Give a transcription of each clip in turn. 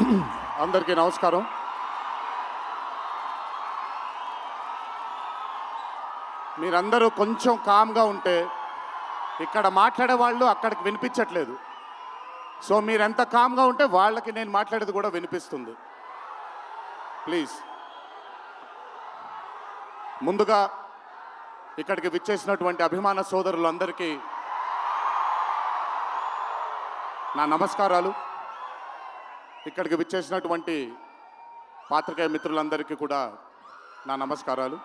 అందరికీ నమస్కారం. మీరందరూ కొంచెం కామ్గా ఉంటే ఇక్కడ మాట్లాడే వాళ్ళు అక్కడికి వినిపించట్లేదు. సో మీరెంత కామ్గా ఉంటే వాళ్ళకి నేను మాట్లాడేది కూడా వినిపిస్తుంది. ప్లీజ్. ముందుగా ఇక్కడికి విచ్చేసినటువంటి అభిమాన సోదరులందరికీ నా నమస్కారాలు. ఇక్కడికి విచ్చేసినటువంటి పాత్రికేయ మిత్రులందరికీ కూడా నా నమస్కారాలు.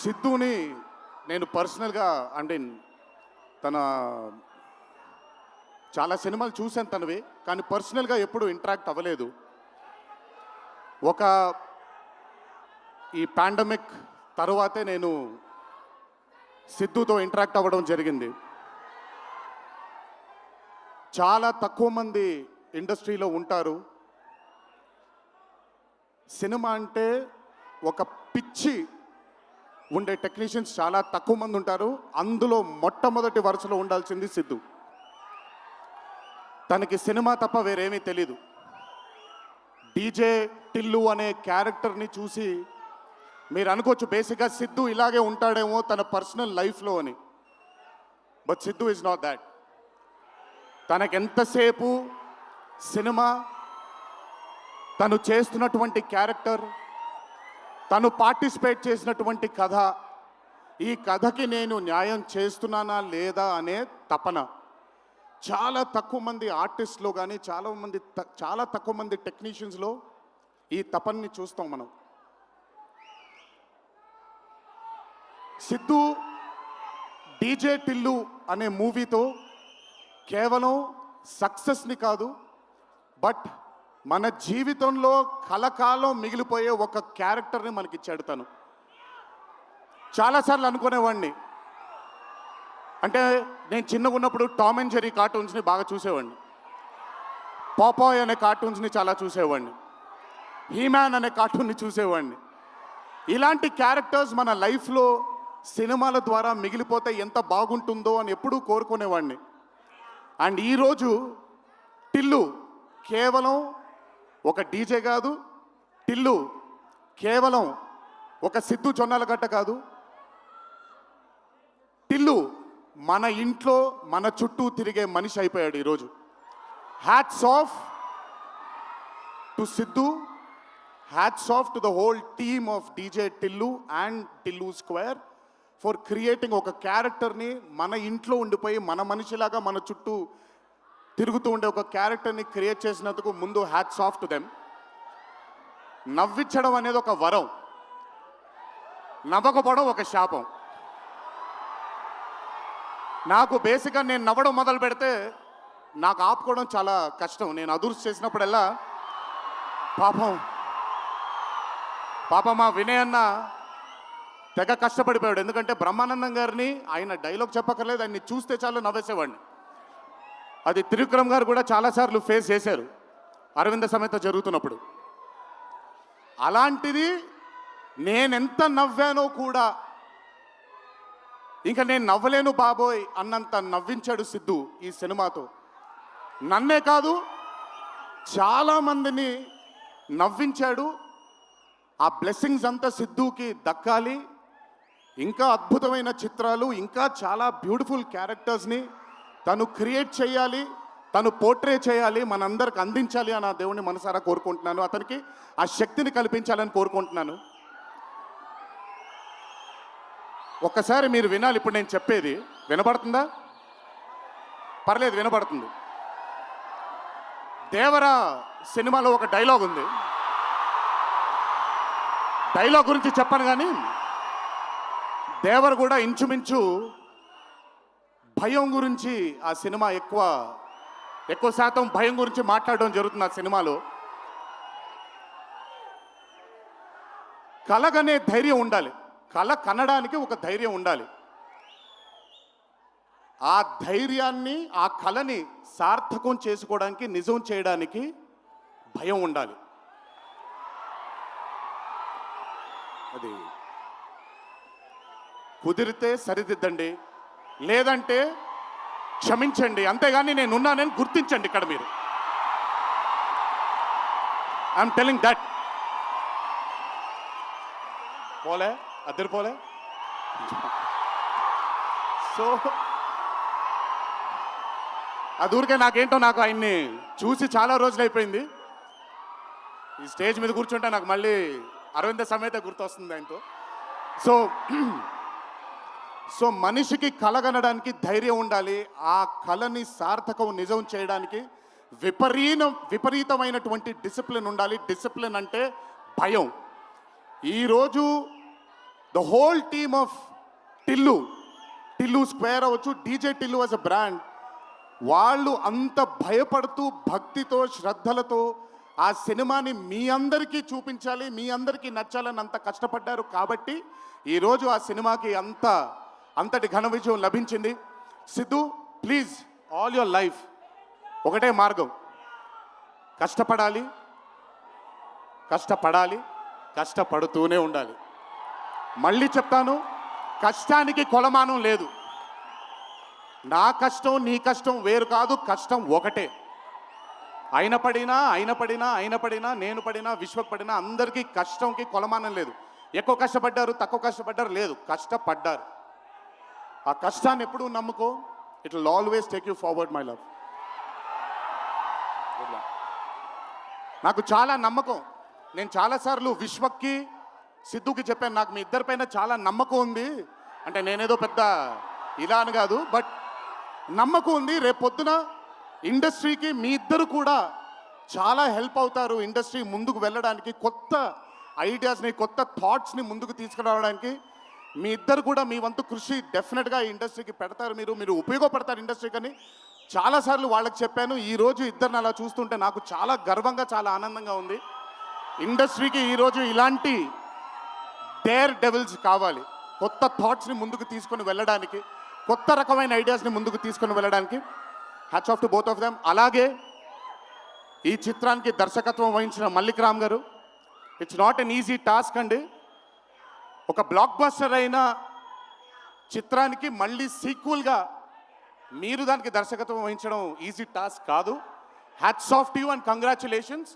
సిద్ధుని నేను పర్సనల్గా అంటే తన చాలా సినిమాలు చూశాను తనవి, కానీ పర్సనల్గా ఎప్పుడు ఇంటరాక్ట్ అవ్వలేదు. ఈ పాండమిక్ తరువాతే నేను సిద్ధుతో ఇంటరాక్ట్ అవ్వడం జరిగింది. చాలా తక్కువ మంది ఇండస్ట్రీలో ఉంటారు. సినిమా అంటే ఒక పిచ్చి ఉండే టెక్నీషియన్స్ చాలా తక్కువ మంది ఉంటారు. అందులో మొట్టమొదటి వరుసలో ఉండాల్సింది సిద్ధు. తనకి సినిమా తప్ప వేరేమీ తెలీదు. డీజే టిల్లు అనే క్యారెక్టర్ని చూసి మీరు అనుకోవచ్చు బేసిక్గా సిద్ధు ఇలాగే ఉంటాడేమో తన పర్సనల్ లైఫ్లో అని. But Siddhu is not that. తనకెంతసేపు సినిమా, తను చేస్తున్నటువంటి క్యారెక్టర్, తను పార్టిసిపేట్ చేసినటువంటి కథ, ఈ కథకి నేను న్యాయం చేస్తున్నానా లేదా అనే తపన. చాలా తక్కువ మంది ఆర్టిస్ట్లో కానీ చాలా తక్కువ మంది టెక్నీషియన్స్లో ఈ తపనని చూస్తాం మనం. సిద్ధు డీజే టిల్లు అనే మూవీతో కేవలం సక్సెస్ని కాదు, బట్ మన జీవితంలో కలకాలం మిగిలిపోయే ఒక క్యారెక్టర్ని మనకిచ్చాడు తను. చాలాసార్లు అనుకునేవాడిని, అంటే నేను చిన్నగా ఉన్నప్పుడు టామ్ అండ్ జెర్రీ కార్టూన్స్ని బాగా చూసేవాడిని, పాపాయ్ అనే కార్టూన్స్ని చాలా చూసేవాడిని, హీమ్యాన్ అనే కార్టూన్ని చూసేవాడిని. ఇలాంటి క్యారెక్టర్స్ మన లైఫ్లో సినిమాల ద్వారా మిగిలిపోతే ఎంత బాగుంటుందో అని ఎప్పుడూ కోరుకునేవాడిని. అండ్ ఈరోజు టిల్లు కేవలం ఒక డీజే కాదు, టిల్లు కేవలం ఒక సిద్ధు జొన్నలగడ్డ కాదు, టిల్లు మన ఇంట్లో మన చుట్టూ తిరిగే మనిషి అయిపోయాడు ఈరోజు. Hats off to Siddhu, hats off to the whole team of DJ Tillu and Tillu square for creating ఒక క్యారెక్టర్ని మన ఇంట్లో ఉండిపోయి మన మనిషిలాగా మన చుట్టూ తిరుగుతూ ఉండే ఒక క్యారెక్టర్ని క్రియేట్ చేసినందుకు ముందు హ్యాట్స్ ఆఫ్ టు దెమ్. నవ్వించడం అనేది ఒక వరం, నవ్వకపోవడం ఒక శాపం. నాకు బేసిక్గా నేను నవ్వడం మొదలు పెడితే నాకు ఆపుకోవడం చాలా కష్టం. నేను అదుర్స్ చేసినప్పుడల్లా పాపం మా వినయ్ అన్న తెగ కష్టపడిపోయాడు. ఎందుకంటే బ్రహ్మానందం గారిని ఆయన డైలాగ్ చెప్పక్కర్లేదు, ఆయన్ని చూస్తే చాలు నవ్వేసేవాడిని. అది త్రివిక్రమ్ గారు కూడా చాలాసార్లు ఫేస్ చేశారు అరవింద సమేత జరుగుతున్నప్పుడు. అలాంటిది నేనెంత నవ్వానో కూడా, ఇంకా నేను నవ్వలేను బాబోయ్ అన్నంత నవ్వించాడు సిద్ధు ఈ సినిమాతో. నన్నే కాదు చాలామందిని నవ్వించాడు. ఆ బ్లెస్సింగ్స్ అంతా సిద్ధుకి దక్కాలి. ఇంకా అద్భుతమైన చిత్రాలు, ఇంకా చాలా బ్యూటిఫుల్ క్యారెక్టర్స్ని తను క్రియేట్ చేయాలి, తను పోర్ట్రే చేయాలి, మనందరికి అందించాలి అని ఆ దేవుణ్ణి మనసారా కోరుకుంటున్నాను. అతనికి ఆ శక్తిని కల్పించాలని కోరుకుంటున్నాను. ఒక్కసారి మీరు వినాలి ఇప్పుడు నేను చెప్పేది. వినపడుతుందా? పర్లేదు, వినపడుతుంది. దేవరా సినిమాలో ఒక డైలాగ్ ఉంది. డైలాగ్ గురించి చెప్పను కానీ దేవర కూడా ఇంచుమించు భయం గురించి ఆ సినిమా ఎక్కువ శాతం భయం గురించి మాట్లాడడం జరుగుతుంది ఆ సినిమాలో. కలగనే ధైర్యం ఉండాలి, కళ కనడానికి ఒక ధైర్యం ఉండాలి. ఆ ధైర్యాన్ని, ఆ కళని సార్థకం చేసుకోవడానికి, నిజం చేయడానికి భయం ఉండాలి. అది కుదిరితే సరిదిద్దండి, లేదంటే క్షమించండి, అంతేగాని నేనున్నానని గుర్తించండి ఇక్కడ మీరు. I'm telling that. పోలే అద్దరు పోలే. సో అది ఊరికే నాకేంటో, నాకు ఆయన్ని చూసి చాలా రోజులు అయిపోయింది. ఈ స్టేజ్ మీద కూర్చుంటే నాకు మళ్ళీ అరవింద సమేత గుర్తొస్తుంది ఆయనతో. సో మనిషికి కలగనడానికి ధైర్యం ఉండాలి. ఆ కళని సార్థకం నిజం చేయడానికి విపరీతమైనటువంటి డిసిప్లిన్ ఉండాలి. డిసిప్లిన్ అంటే భయం. ఈరోజు the whole team of Tillu square అవ్వచ్చు, DJ Tillu as a brand, వాళ్ళు అంత భయపడుతూ భక్తితో శ్రద్ధలతో ఆ సినిమాని మీ అందరికీ చూపించాలి, మీ అందరికీ నచ్చాలని అంత కష్టపడ్డారు. కాబట్టి ఈరోజు ఆ సినిమాకి అంతటి ఘన విజయం లభించింది. Siddhu, please, all your life ఒకటే మార్గం, కష్టపడాలి, కష్టపడుతూనే ఉండాలి. మళ్ళీ చెప్తాను, కష్టానికి కొలమానం లేదు. నా కష్టం నీ కష్టం వేరు కాదు, కష్టం ఒకటే. అయిన పడినా నేను పడినా విశ్వక్ పడినా అందరికీ కష్టంకి కొలమానం లేదు. ఎక్కువ కష్టపడ్డారు, తక్కువ కష్టపడ్డారు లేదు, కష్టపడ్డారు. ఆ కష్టాన్ని ఎప్పుడూ నమ్ముకో. It will always take you forward my love. నాకు చాలా నమ్మకం. నేను చాలాసార్లు విశ్వక్కి సిద్ధుకి చెప్పాను, నాకు మీ ఇద్దరిపైన చాలా నమ్మకం ఉంది. అంటే నేనేదో పెద్ద ఇలా అని కాదు, బట్ నమ్మకం ఉంది. రేపొద్దున ఇండస్ట్రీకి మీ ఇద్దరు కూడా చాలా హెల్ప్ అవుతారు. ఇండస్ట్రీ ముందుకు వెళ్ళడానికి, కొత్త ఐడియాస్ని, కొత్త థాట్స్ని ముందుకు తీసుకురావడానికి మీ ఇద్దరు కూడా మీ వంతు కృషి డెఫినెట్గా ఈ ఇండస్ట్రీకి పెడతారు. మీరు ఉపయోగపడతారు ఇండస్ట్రీకి అని చాలాసార్లు వాళ్ళకి చెప్పాను. ఈరోజు ఇద్దరిని అలా చూస్తుంటే నాకు చాలా గర్వంగా, చాలా ఆనందంగా ఉంది. ఇండస్ట్రీకి ఈరోజు ఇలాంటి డేర్ డెవిల్స్ కావాలి, కొత్త థాట్స్ని ముందుకు తీసుకొని వెళ్ళడానికి, కొత్త రకమైన ఐడియాస్ని ముందుకు తీసుకొని వెళ్ళడానికి. Hats off to both of them. అలాగే ఈ చిత్రానికి దర్శకత్వం వహించిన మల్లిక్ రామ్ గారు, it's not an easy task అండి. ఒక బ్లాక్ బస్టర్ అయిన చిత్రానికి మళ్ళీ సీక్వెల్గా మీరు దానికి దర్శకత్వం వహించడం ఈజీ టాస్క్ కాదు. Hats off to you and congratulations.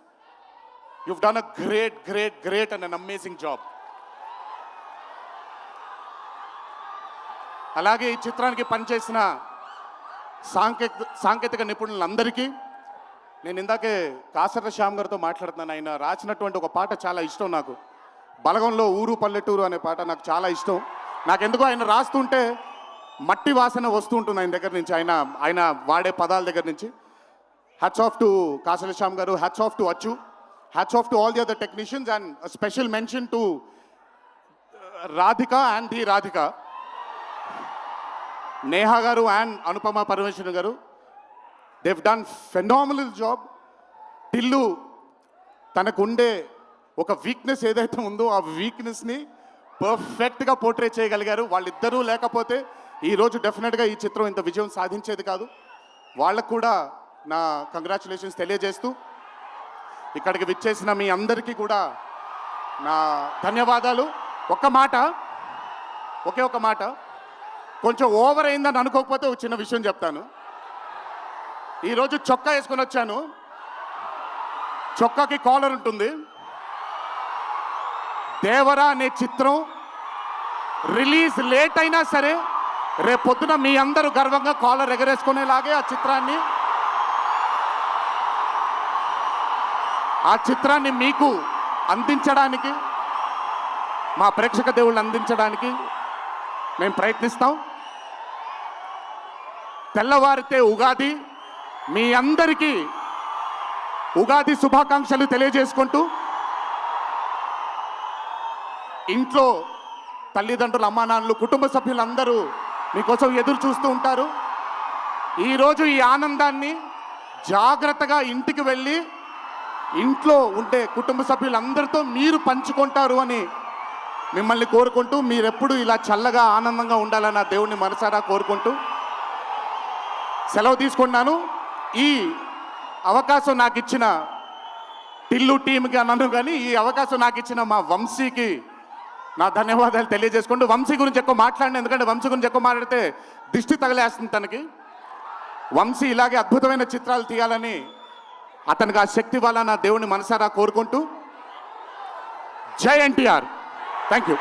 You've done a great and an amazing job. అలాగే ఈ చిత్రానికి పనిచేసిన సాంకేతిక నిపుణులందరికీ, నేను ఇందాకే కాసర్ల శ్యామ్ గారితో మాట్లాడుతున్నాను. ఆయన రాసినటువంటి ఒక పాట చాలా ఇష్టం నాకు. బలగంలో ఊరు పల్లెటూరు అనే పాట నాకు చాలా ఇష్టం. నాకెందుకో ఆయన రాస్తుంటే మట్టి వాసన వస్తూ ఉంటుంది ఆయన దగ్గర నుంచి, ఆయన వాడే పదాల దగ్గర నుంచి. Hats off to Kasarla Shyam గారు, హ్యాట్స్ ఆఫ్ టు అచ్చు, hats off to all the other technicians, and special mention to Radhika and the Radhika, Neha గారు అండ్ అనుపమ పరమేశ్వరన్ గారు. they've done phenomenal job. Tillu తనకుండే ఒక వీక్నెస్ ఏదైతే ఉందో ఆ వీక్నెస్ని పర్ఫెక్ట్గా పోర్ట్రే చేయగలిగారు. వాళ్ళిద్దరూ లేకపోతే ఈరోజు డెఫినెట్గా ఈ చిత్రం ఇంత విజయం సాధించేది కాదు. వాళ్ళకు కూడా నా కంగ్రాచులేషన్స్ తెలియజేస్తూ, ఇక్కడికి విచ్చేసిన మీ అందరికీ కూడా నా ధన్యవాదాలు. ఒకే ఒక మాట, కొంచెం ఓవర్ అయిందని అనుకోకపోతే ఒక చిన్న విషయం చెప్తాను. ఈరోజు చొక్కా వేసుకొని వచ్చాను, చొక్కాకి కాలర్ ఉంటుంది. దేవరా అనే చిత్రం రిలీజ్ లేట్ అయినా సరే రేపొద్దున మీ అందరూ గర్వంగా కాలర్ ఎగరేసుకునేలాగే ఆ చిత్రాన్ని మీకు అందించడానికి, మా ప్రేక్షక దేవుళ్ళని అందించడానికి మేము ప్రయత్నిస్తాం. తెల్లవారితే ఉగాది, మీ అందరికీ ఉగాది శుభాకాంక్షలు తెలియజేసుకుంటూ, ఇంట్లో తల్లిదండ్రులు, అమ్మానాన్నలు, కుటుంబ సభ్యులందరూ మీకోసం ఎదురు చూస్తూ ఉంటారు. ఈరోజు ఈ ఆనందాన్ని జాగ్రత్తగా ఇంటికి వెళ్ళి ఇంట్లో ఉండే కుటుంబ సభ్యులందరితో మీరు పంచుకుంటారు అని మిమ్మల్ని కోరుకుంటూ, మీరెప్పుడు ఇలా చల్లగా ఆనందంగా ఉండాలని ఆ దేవుణ్ణి మనసారా కోరుకుంటూ సెలవు తీసుకున్నాను. ఈ అవకాశం నాకు ఇచ్చిన టిల్లు టీంకి అన్నాను, కానీ ఈ అవకాశం నాకు ఇచ్చిన మా వంశీకి నా ధన్యవాదాలు తెలియజేసుకుంటూ వంశీ గురించి ఎక్కువ మాట్లాడిన, ఎందుకంటే వంశీ గురించి ఎక్కువ మాట్లాడితే దిష్టి తగలేస్తుంది తనకి. వంశీ ఇలాగే అద్భుతమైన చిత్రాలు తీయాలని అతనికి ఆ శక్తి వల్ల నా దేవుని మనసారా కోరుకుంటూ జై ఎన్టీఆర్. Thank you.